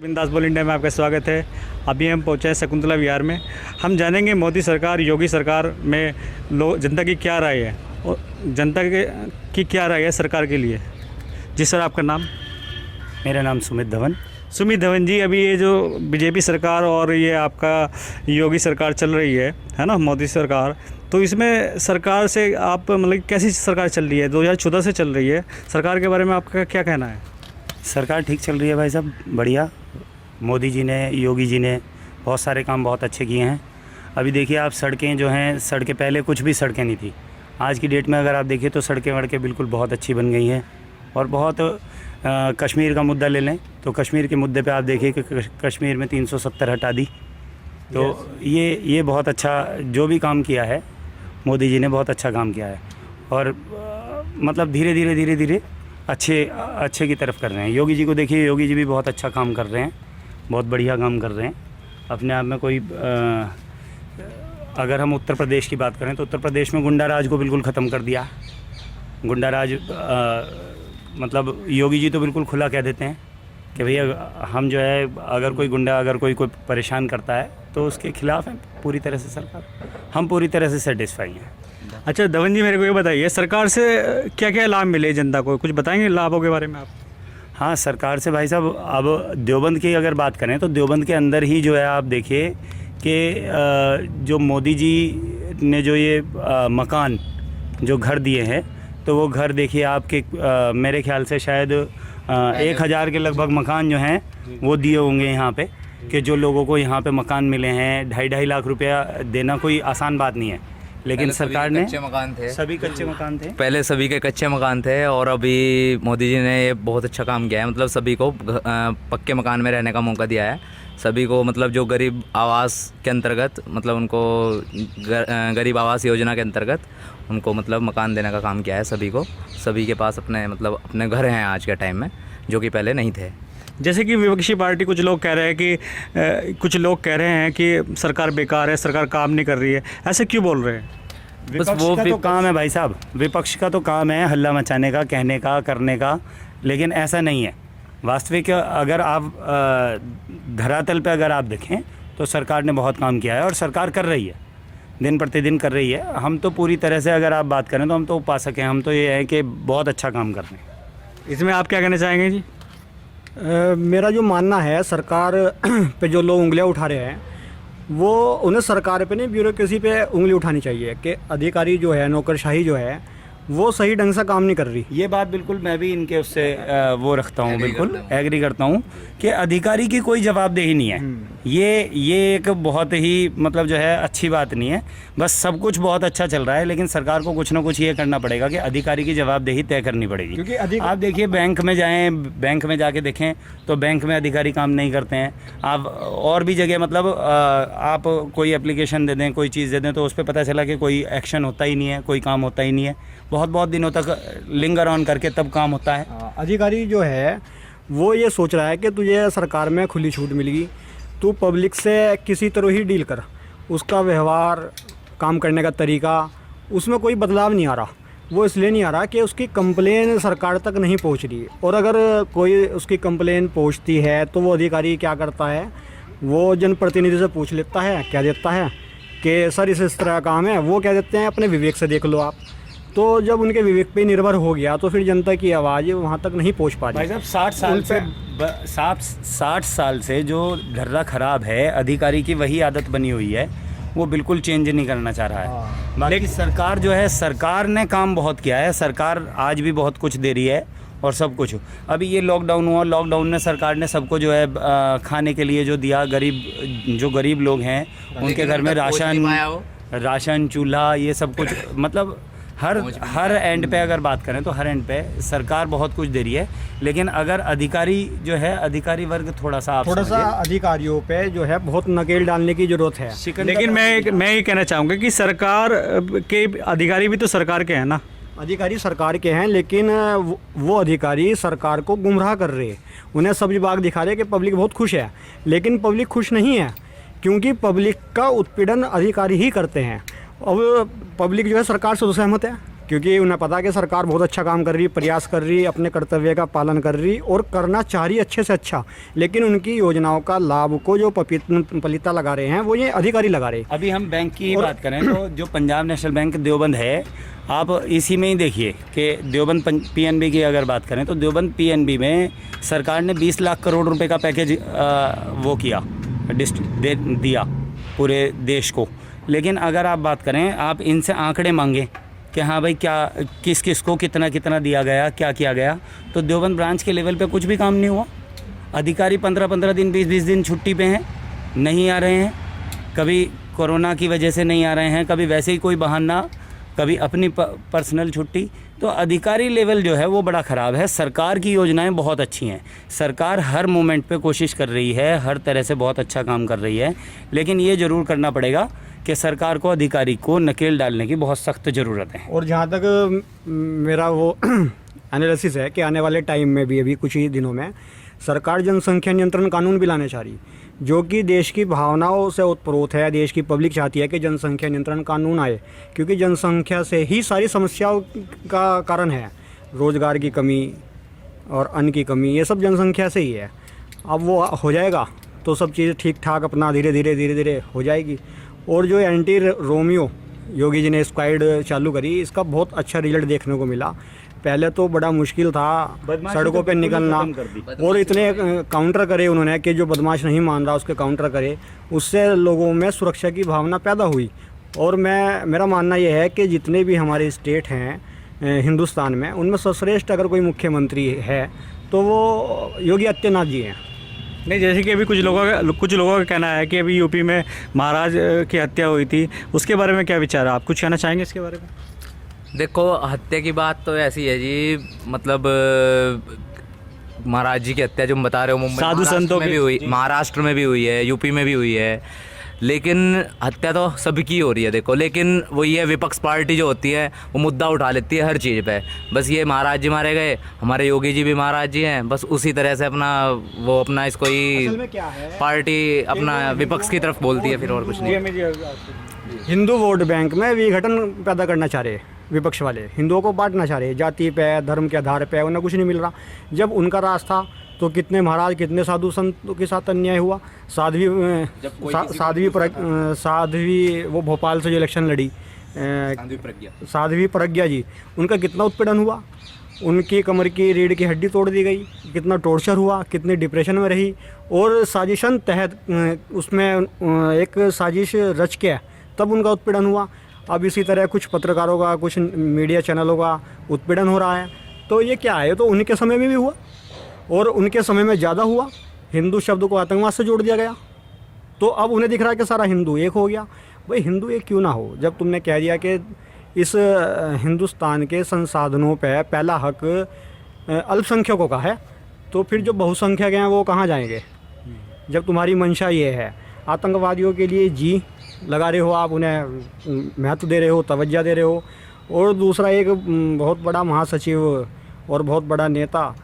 बिंदास बोल इंडिया में आपका स्वागत है। अभी हम पहुंचे हैं शकुंतला विहार में। हम जानेंगे मोदी सरकार, योगी सरकार में जनता की क्या राय है और जनता की क्या राय है सरकार के लिए। जी सर, आपका नाम? मेरा नाम सुमित धवन। सुमित धवन जी, अभी ये जो बीजेपी सरकार और ये आपका योगी सरकार चल रही है ना, मोदी सरकार, तो इसमें सरकार से आप मतलब कैसी सरकार चल रही है? 2014 से चल रही है सरकार के बारे में आपका क्या कहना है? सरकार ठीक चल रही है भाई साहब, बढ़िया। मोदी जी ने, योगी जी ने बहुत सारे काम बहुत अच्छे किए हैं। अभी देखिए आप, सड़कें जो हैं, सड़कें पहले कुछ भी सड़कें नहीं थी। आज की डेट में अगर आप देखिए तो सड़कें वड़कें बिल्कुल बहुत अच्छी बन गई हैं। और बहुत कश्मीर का मुद्दा ले लें तो कश्मीर के मुद्दे पे आप देखिए कि कश्मीर में 370 हटा दी। तो ये बहुत अच्छा जो भी काम किया है मोदी जी ने, बहुत अच्छा काम किया है। और मतलब धीरे धीरे अच्छे की तरफ कर रहे हैं। योगी जी को देखिए, योगी जी भी बहुत अच्छा काम कर रहे हैं, बहुत बढ़िया काम कर रहे हैं अपने आप में। कोई अगर हम उत्तर प्रदेश की बात करें तो उत्तर प्रदेश में गुंडा राज को बिल्कुल ख़त्म कर दिया। गुंडा राज मतलब योगी जी तो बिल्कुल खुला कह देते हैं कि भैया हम जो है, अगर कोई गुंडा, अगर कोई परेशान करता है तो उसके खिलाफ़ है पूरी तरह से सरकार। हम पूरी तरह से सेटिस्फाई हैं। अच्छा धवन जी, मेरे को ये बताइए, सरकार से क्या क्या लाभ मिले जनता को, कुछ बताएंगे लाभों के बारे में आप? हाँ, सरकार से भाई साहब, अब देवबंद की अगर बात करें तो देवबंद के अंदर ही जो है आप देखिए कि जो मोदी जी ने जो ये मकान, जो घर दिए हैं, तो वो घर देखिए आपके मेरे ख्याल से शायद 1000 के लगभग मकान जो हैं वो दिए होंगे यहाँ पे, कि जो लोगों को यहाँ पे मकान मिले हैं। 2.5 लाख रुपया देना कोई आसान बात नहीं है, लेकिन सरकार ने सभी कच्चे मकान थे। पहले सभी के कच्चे मकान थे और अभी मोदी जी ने ये बहुत अच्छा काम किया है। मतलब सभी को पक्के मकान में रहने का मौका दिया है। सभी को मतलब जो गरीब आवास के अंतर्गत, मतलब उनको गरीब आवास योजना के अंतर्गत उनको मतलब मकान देने का काम किया है सभी को। सभी के पास अपने घर हैं आज के टाइम में, जो कि पहले नहीं थे। जैसे कि विपक्षी पार्टी कुछ लोग कह रहे हैं कि सरकार बेकार है, सरकार काम नहीं कर रही है, ऐसे क्यों बोल रहे हैं? विपक्ष का तो काम है भाई साहब, विपक्ष का तो काम है हल्ला मचाने का, कहने का, करने का, लेकिन ऐसा नहीं है। वास्तविक अगर आप धरातल पे अगर आप देखें तो सरकार ने बहुत काम किया है और सरकार कर रही है, दिन प्रतिदिन कर रही है। हम तो पूरी तरह से अगर आप बात करें तो हम तो उपासक हैं। हम तो ये है कि बहुत अच्छा काम कर रहे हैं। इसमें आप क्या कहना चाहेंगे जी? मेरा जो मानना है, सरकार पे जो लोग उंगलियां उठा रहे हैं, वो उन्हें सरकार पे नहीं, ब्यूरोक्रेसी पे उंगली उठानी चाहिए कि अधिकारी जो है, नौकरशाही जो है, वो सही ढंग से काम नहीं कर रही। ये बात बिल्कुल मैं भी इनके उससे वो रखता हूँ, बिल्कुल एग्री करता हूँ कि अधिकारी की कोई जवाबदेही नहीं है। ये एक बहुत ही मतलब जो है अच्छी बात नहीं है। बस सब कुछ बहुत अच्छा चल रहा है, लेकिन सरकार को कुछ ना कुछ ये करना पड़ेगा कि अधिकारी की जवाबदेही तय करनी पड़ेगी। क्योंकि आप देखिए, बैंक में जाएँ, बैंक में जाके देखें तो बैंक में अधिकारी काम नहीं करते हैं। आप और भी जगह मतलब आप कोई एप्लीकेशन दे दें, कोई चीज़ दे दें, तो उस पर पता चला कि कोई एक्शन होता ही नहीं है, कोई काम होता ही नहीं है। बहुत दिनों तक लिंगर ऑन करके तब काम होता है। अधिकारी जो है वो ये सोच रहा है कि तुझे सरकार में खुली छूट मिलेगी, तू पब्लिक से किसी तरह ही डील कर, उसका व्यवहार, काम करने का तरीका, उसमें कोई बदलाव नहीं आ रहा। वो इसलिए नहीं आ रहा कि उसकी कंप्लेन सरकार तक नहीं पहुंच रही। और अगर कोई उसकी कंप्लेन पहुंचती है तो वो अधिकारी क्या करता है, वो जनप्रतिनिधि से पूछ लेता है, कह देता है कि सर इस तरह काम है। वो कह देते हैं अपने विवेक से देख लो आप। तो जब उनके विवेक पे निर्भर हो गया तो फिर जनता की आवाज़ वहाँ तक नहीं पहुँच पा रही। भाई साहब 60 साल से जो ढर्रा ख़राब है, अधिकारी की वही आदत बनी हुई है, वो बिल्कुल चेंज नहीं करना चाह रहा है। बाकी सरकार जो है, सरकार ने काम बहुत किया है। सरकार आज भी बहुत कुछ दे रही है और सब कुछ। अभी ये लॉकडाउन हुआ, लॉकडाउन में सरकार ने सबको जो है खाने के लिए जो दिया, जो गरीब लोग हैं उनके घर में राशन, चूल्हा, ये सब कुछ। मतलब हर एंड पे अगर बात करें तो हर एंड पे सरकार बहुत कुछ दे रही है। लेकिन अगर अधिकारी जो है, अधिकारी वर्ग थोड़ा सा अधिकारियों पे जो है बहुत नकेल डालने की जरूरत है। लेकिन मैं ये कहना चाहूँगा कि सरकार के अधिकारी भी तो सरकार के हैं ना। अधिकारी सरकार के हैं, लेकिन वो अधिकारी सरकार को गुमराह कर रहे हैं। उन्हें सब बाग दिखा रहे हैं कि पब्लिक बहुत खुश है, लेकिन पब्लिक खुश नहीं है, क्योंकि पब्लिक का उत्पीड़न अधिकारी ही करते हैं। अब पब्लिक जो है सरकार से तो सहमत है, क्योंकि उन्हें पता है कि सरकार बहुत अच्छा काम कर रही है, प्रयास कर रही है, अपने कर्तव्य का पालन कर रही और करना चाह रही है अच्छे से अच्छा, लेकिन उनकी योजनाओं का लाभ को जो पलीता लगा रहे हैं वो ये अधिकारी लगा रहे हैं। अभी हम बैंक की बात करें तो जो पंजाब नेशनल बैंक देवबंद है, आप इसी में ही देखिए कि देवबंद पीएनबी की अगर बात करें तो देवबंद पीएनबी में सरकार ने 20 लाख करोड़ रुपए का पैकेज वो किया दिया पूरे देश को। लेकिन अगर आप बात करें, आप इनसे आंकड़े मांगे कि हाँ भाई क्या किस किस को कितना कितना दिया गया, क्या किया गया, तो देवबंद ब्रांच के लेवल पे कुछ भी काम नहीं हुआ। अधिकारी 15-15 दिन 20-20 दिन छुट्टी पे हैं, नहीं आ रहे हैं, कभी कोरोना की वजह से नहीं आ रहे हैं, कभी वैसे ही कोई बहाना, कभी अपनी पर्सनल छुट्टी। तो अधिकारी लेवल जो है वो बड़ा ख़राब है। सरकार की योजनाएं बहुत अच्छी हैं, सरकार हर मोमेंट पे कोशिश कर रही है, हर तरह से बहुत अच्छा काम कर रही है, लेकिन ये ज़रूर करना पड़ेगा कि सरकार को अधिकारी को नकेल डालने की बहुत सख्त ज़रूरत है। और जहाँ तक मेरा वो एनालिसिस है कि आने वाले टाइम में भी, अभी कुछ ही दिनों में सरकार जनसंख्या नियंत्रण कानून भी लाने चाह रही, जो कि देश की भावनाओं से ओतप्रोत है। देश की पब्लिक चाहती है कि जनसंख्या नियंत्रण कानून आए, क्योंकि जनसंख्या से ही सारी समस्याओं का कारण है। रोज़गार की कमी और अन्न की कमी, ये सब जनसंख्या से ही है। अब वो हो जाएगा तो सब चीज़ें ठीक ठाक अपना धीरे धीरे हो जाएगी। और जो एंटी रोमियो योगी जी ने स्क्वाड चालू करी, इसका बहुत अच्छा रिजल्ट देखने को मिला। पहले तो बड़ा मुश्किल था सड़कों पे निकलना, और इतने काउंटर करे उन्होंने कि जो बदमाश नहीं मान रहा उसके काउंटर करे, उससे लोगों में सुरक्षा की भावना पैदा हुई। और मेरा मानना यह है कि जितने भी हमारे स्टेट हैं हिंदुस्तान में, उनमें सर्वश्रेष्ठ अगर कोई मुख्यमंत्री है तो वो योगी आदित्यनाथ जी हैं। नहीं, जैसे कि अभी कुछ लोगों का कहना है कि अभी यूपी में महाराज की हत्या हुई थी, उसके बारे में क्या विचार है? आप कुछ कहना चाहेंगे इसके बारे में? देखो, हत्या की बात तो ऐसी है जी, मतलब महाराज जी की हत्या जो हम बता रहे हो मुंबई साधु संतों में भी हुई, महाराष्ट्र में भी हुई है, यूपी में भी हुई है, लेकिन हत्या तो सबकी हो रही है। देखो, लेकिन वो ये विपक्ष पार्टी जो होती है वो मुद्दा उठा लेती है हर चीज़ पे। बस ये महाराज जी मारे गए, हमारे योगी जी भी महाराज जी हैं, बस उसी तरह से अपना इसको ही पार्टी अपना विपक्ष की तरफ बोलती है, फिर और कुछ नहीं। हिंदू वोट बैंक में विघटन पैदा करना चाह रहे विपक्ष वाले, हिंदुओं को बांटना चाह रहे, जाति पे, धर्म के आधार पे, उन्हें कुछ नहीं मिल रहा। जब उनका राज था तो कितने महाराज, कितने साधु संतों के साथ अन्याय हुआ। साध्वी वो भोपाल से जो इलेक्शन लड़ी, साध्वी प्रज्ञा जी, उनका कितना उत्पीड़न हुआ, उनकी कमर की रीढ़ की हड्डी तोड़ दी गई, कितना टॉर्चर हुआ, कितनी डिप्रेशन में रही, और साजिशन तहत उसमें एक साजिश रच के तब उनका उत्पीड़न हुआ। अब इसी तरह कुछ पत्रकारों का, कुछ मीडिया चैनलों का उत्पीड़न हो रहा है। तो ये क्या है? तो उनके समय में भी हुआ, और उनके समय में ज़्यादा हुआ। हिंदू शब्द को आतंकवाद से जोड़ दिया गया, तो अब उन्हें दिख रहा है कि सारा हिंदू एक हो गया। भाई हिंदू एक क्यों ना हो? जब तुमने कह दिया कि इस हिंदुस्तान के संसाधनों पे पहला हक अल्पसंख्यकों का है, तो फिर जो बहुसंख्यक हैं वो कहाँ जाएंगे? जब तुम्हारी मंशा ये है, आतंकवादियों के लिए जी लगा रहे हो आप, उन्हें महत्व दे रहे हो, तवज्जो दे रहे हो, और दूसरा एक बहुत बड़ा महासचिव और बहुत बड़ा नेता,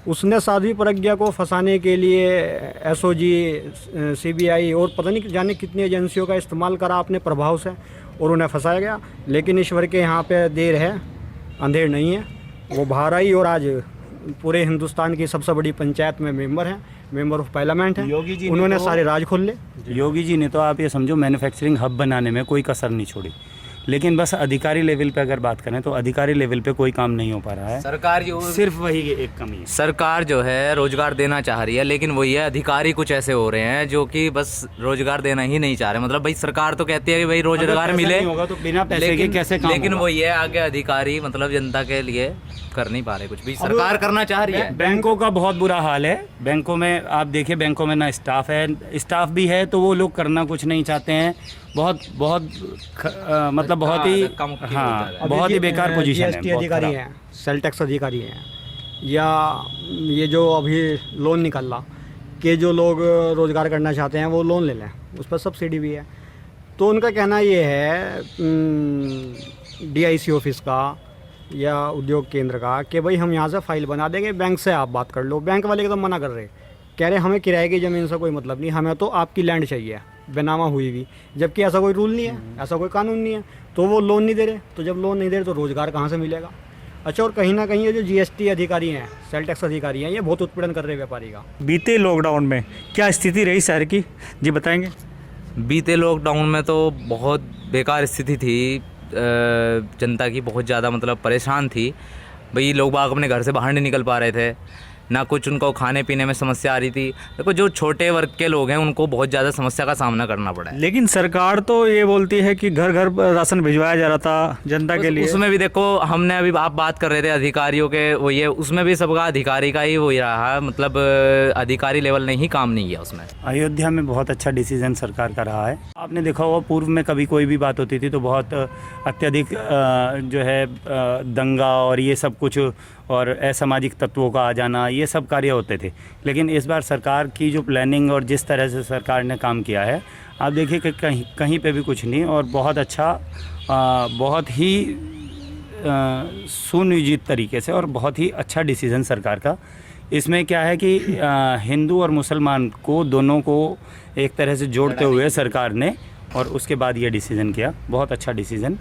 उसने साध्वी प्रज्ञा को फंसाने के लिए एसओजी, सीबीआई और पता नहीं जाने कितनी एजेंसियों का इस्तेमाल करा अपने प्रभाव से, और उन्हें फंसाया गया। लेकिन ईश्वर के यहाँ पे देर है, अंधेर नहीं है। वो बाहर आई और आज पूरे हिंदुस्तान की सबसे बड़ी पंचायत में मेंबर हैं, मेंबर ऑफ पार्लियामेंट हैं। योगी जी उन्होंने सारे राज खोल ले। योगी जी ने तो आप ये समझो मैन्युफैक्चरिंग हब बनाने में कोई कसर नहीं छोड़ी। लेकिन बस अधिकारी लेवल पे अगर बात करें तो अधिकारी लेवल पे कोई काम नहीं हो पा रहा है। सरकार सिर्फ वही एक कमी है। सरकार जो है रोजगार देना चाह रही है, लेकिन वही है, अधिकारी कुछ ऐसे हो रहे हैं जो कि बस रोजगार देना ही नहीं चाह रहे। मतलब भाई सरकार तो कहती है कि भाई रोजगार मिले, होगा तो बिना पैसे के कैसे काम लेकिन होगा? वही है, आगे अधिकारी मतलब जनता के लिए कर नहीं पा रहे कुछ भी। सरकार करना चाह रही है। बैंकों का बहुत बुरा हाल है। बैंकों में आप देखिए, बैंकों में ना स्टाफ है, स्टाफ भी है तो वो लोग करना कुछ नहीं चाहते हैं। बहुत मतलब बहुत ही, हाँ, बहुत ही बेकार पोजीशन है। जीएसटी अधिकारी हैं, सेल टैक्स अधिकारी हैं, या ये जो अभी लोन निकल रहा कि जो लोग रोज़गार करना चाहते हैं वो लोन ले लें, उस पर सब्सिडी भी है। तो उनका कहना ये है डीआईसी ऑफिस का या उद्योग केंद्र का कि भाई हम यहाँ से फाइल बना देंगे, बैंक से आप बात कर लो। बैंक वाले एकदम मना कर रहे, कह रहे हमें किराए की ज़मीन से कोई मतलब नहीं, हमें तो आपकी लैंड चाहिए। बेनामा हुई भी, जबकि ऐसा कोई रूल नहीं है, ऐसा कोई कानून नहीं है। तो वो लोन नहीं दे रहे, तो जब लोन नहीं दे रहे तो रोज़गार कहाँ से मिलेगा। अच्छा, और कहीं ना कहीं ये जो जीएसटी अधिकारी हैं, सेल टैक्स अधिकारी हैं, ये बहुत उत्पीड़न कर रहे हैं व्यापारी का। बीते लॉकडाउन में क्या स्थिति रही शहर की, जी बताएंगे। बीते लॉकडाउन में तो बहुत बेकार स्थिति थी, जनता की बहुत ज़्यादा मतलब परेशान थी भाई। लोग बाग अपने घर से बाहर नहीं निकल पा रहे थे, ना कुछ उनको खाने पीने में समस्या आ रही थी। देखो जो छोटे वर्ग के लोग हैं उनको बहुत ज़्यादा समस्या का सामना करना पड़ा है। लेकिन सरकार तो ये बोलती है कि घर घर राशन भिजवाया जा रहा था जनता के लिए। उसमें भी देखो, हमने अभी आप बात कर रहे थे अधिकारियों के, वो ये उसमें भी सबका अधिकारी का ही वही रहा, मतलब अधिकारी लेवल ने ही काम नहीं किया उसमें। अयोध्या में बहुत अच्छा डिसीजन सरकार का रहा है। आपने देखा होगा पूर्व में कभी कोई भी बात होती थी तो बहुत अत्यधिक जो है दंगा और ये सब कुछ और असामाजिक तत्वों का आ जाना, ये सब कार्य होते थे। लेकिन इस बार सरकार की जो प्लानिंग और जिस तरह से सरकार ने काम किया है, आप देखिए कि कहीं कहीं पे भी कुछ नहीं, और बहुत अच्छा, बहुत ही सुनियोजित तरीके से और बहुत ही अच्छा डिसीज़न सरकार का। इसमें क्या है कि हिंदू और मुसलमान को दोनों को एक तरह से जोड़ते हुए सरकार ने, और उसके बाद ये डिसीज़न किया, बहुत अच्छा डिसीज़न।